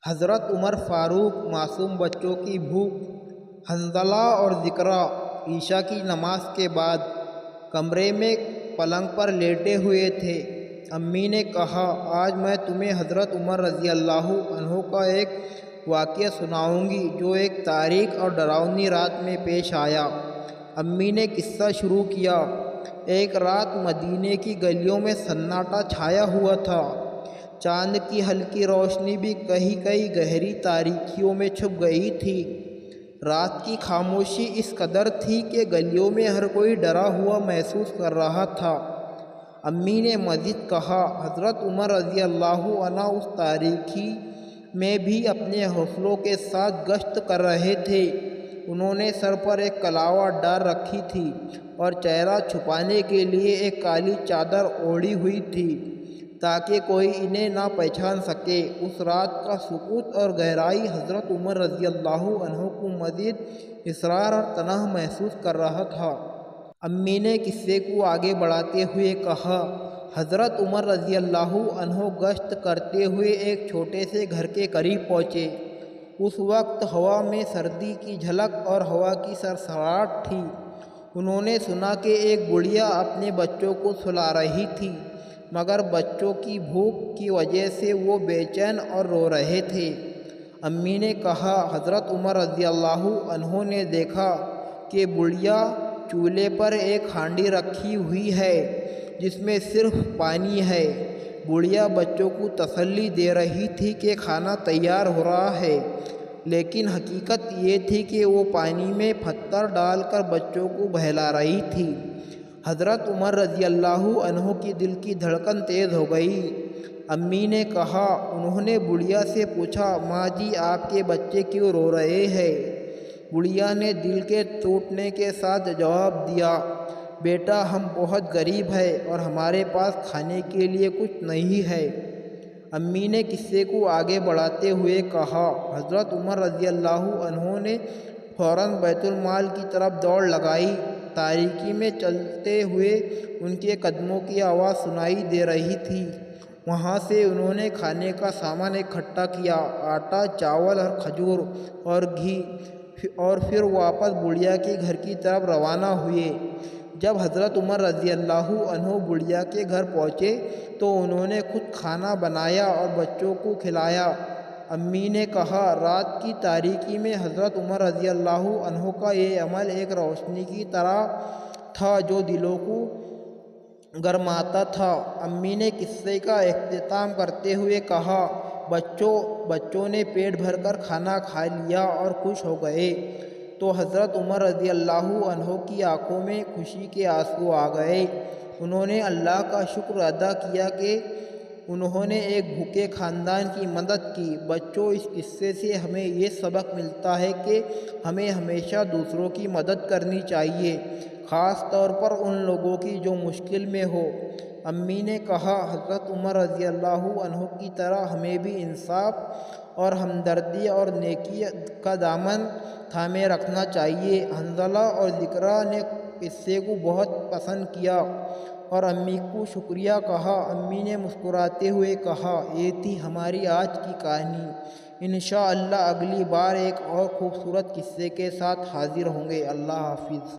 حضرت عمر فاروق معصوم بچوں کی بھوک۔ حنظلہ اور ذکرہ عشاء کی نماز کے بعد کمرے میں پلنگ پر لیٹے ہوئے تھے۔ امی نے کہا، آج میں تمہیں حضرت عمر رضی اللہ عنہ کا ایک واقعہ سناؤں گی جو ایک تاریک اور ڈراؤنی رات میں پیش آیا۔ امی نے قصہ شروع کیا۔ ایک رات مدینے کی گلیوں میں سناٹا چھایا ہوا تھا۔ چاند کی ہلکی روشنی بھی کہیں کہیں گہری تاریکیوں میں چھپ گئی تھی۔ رات کی خاموشی اس قدر تھی کہ گلیوں میں ہر کوئی ڈرا ہوا محسوس کر رہا تھا۔ امی نے مزید کہا، حضرت عمر رضی اللہ عنہ اس تاریکی میں بھی اپنے حوصلوں کے ساتھ گشت کر رہے تھے۔ انہوں نے سر پر ایک کلاوہ ڈال رکھی تھی اور چہرہ چھپانے کے لیے ایک کالی چادر اوڑھی ہوئی تھی تاکہ کوئی انہیں نہ پہچان سکے۔ اس رات کا سکوت اور گہرائی حضرت عمر رضی اللہ عنہ کو مزید اسرار اور تنہا محسوس کر رہا تھا۔ امی نے قصے کو آگے بڑھاتے ہوئے کہا، حضرت عمر رضی اللہ عنہ گشت کرتے ہوئے ایک چھوٹے سے گھر کے قریب پہنچے۔ اس وقت ہوا میں سردی کی جھلک اور ہوا کی سرسراہٹ تھی۔ انہوں نے سنا کہ ایک بڑھیا اپنے بچوں کو سلا رہی تھی، مگر بچوں کی بھوک کی وجہ سے وہ بے چین اور رو رہے تھے۔ امی نے کہا، حضرت عمر رضی اللہ عنہ نے دیکھا کہ بڑھیا چولہے پر ایک ہانڈی رکھی ہوئی ہے جس میں صرف پانی ہے۔ بڑھیا بچوں کو تسلی دے رہی تھی کہ کھانا تیار ہو رہا ہے، لیکن حقیقت یہ تھی کہ وہ پانی میں پتھر ڈال کر بچوں کو بہلا رہی تھی۔ حضرت عمر رضی اللہ عنہ کی دل کی دھڑکن تیز ہو گئی۔ امی نے کہا، انہوں نے بڑھیا سے پوچھا، ماں جی آپ کے بچے کیوں رو رہے ہیں؟ بڑھیا نے دل کے ٹوٹنے کے ساتھ جواب دیا، بیٹا ہم بہت غریب ہیں اور ہمارے پاس کھانے کے لیے کچھ نہیں ہے۔ امی نے قصے کو آگے بڑھاتے ہوئے کہا، حضرت عمر رضی اللہ عنہ نے فوراً بیت المال کی طرف دوڑ لگائی۔ تاریکی میں چلتے ہوئے ان کے قدموں کی آواز سنائی دے رہی تھی۔ وہاں سے انہوں نے کھانے کا سامان اکٹھا کیا، آٹا، چاول اور کھجور اور گھی، اور پھر واپس بڑھیا کے گھر کی طرف روانہ ہوئے۔ جب حضرت عمر رضی اللہ عنہ بڑھیا کے گھر پہنچے تو انہوں نے خود کھانا بنایا اور بچوں کو کھلایا۔ امی نے کہا، رات کی تاریکی میں حضرت عمر رضی اللہ عنہ کا یہ عمل ایک روشنی کی طرح تھا جو دلوں کو گرماتا تھا۔ امی نے قصے کا اختتام کرتے ہوئے کہا، بچوں نے پیٹ بھر کر کھانا کھا لیا اور خوش ہو گئے تو حضرت عمر رضی اللہ عنہ کی آنکھوں میں خوشی کے آنسو آ گئے۔ انہوں نے اللہ کا شکر ادا کیا کہ انہوں نے ایک بھوکے خاندان کی مدد کی۔ بچوں، اس قصے سے ہمیں یہ سبق ملتا ہے کہ ہمیں ہمیشہ دوسروں کی مدد کرنی چاہیے، خاص طور پر ان لوگوں کی جو مشکل میں ہو۔ امی نے کہا، حضرت عمر رضی اللہ عنہ کی طرح ہمیں بھی انصاف اور ہمدردی اور نیکی کا دامن تھامے رکھنا چاہیے۔ حنظلہ اور ذکرہ نے قصے کو بہت پسند کیا اور امی کو شکریہ کہا۔ امی نے مسکراتے ہوئے کہا، یہ تھی ہماری آج کی کہانی۔ انشاءاللہ اگلی بار ایک اور خوبصورت قصے کے ساتھ حاضر ہوں گے۔ اللہ حافظ۔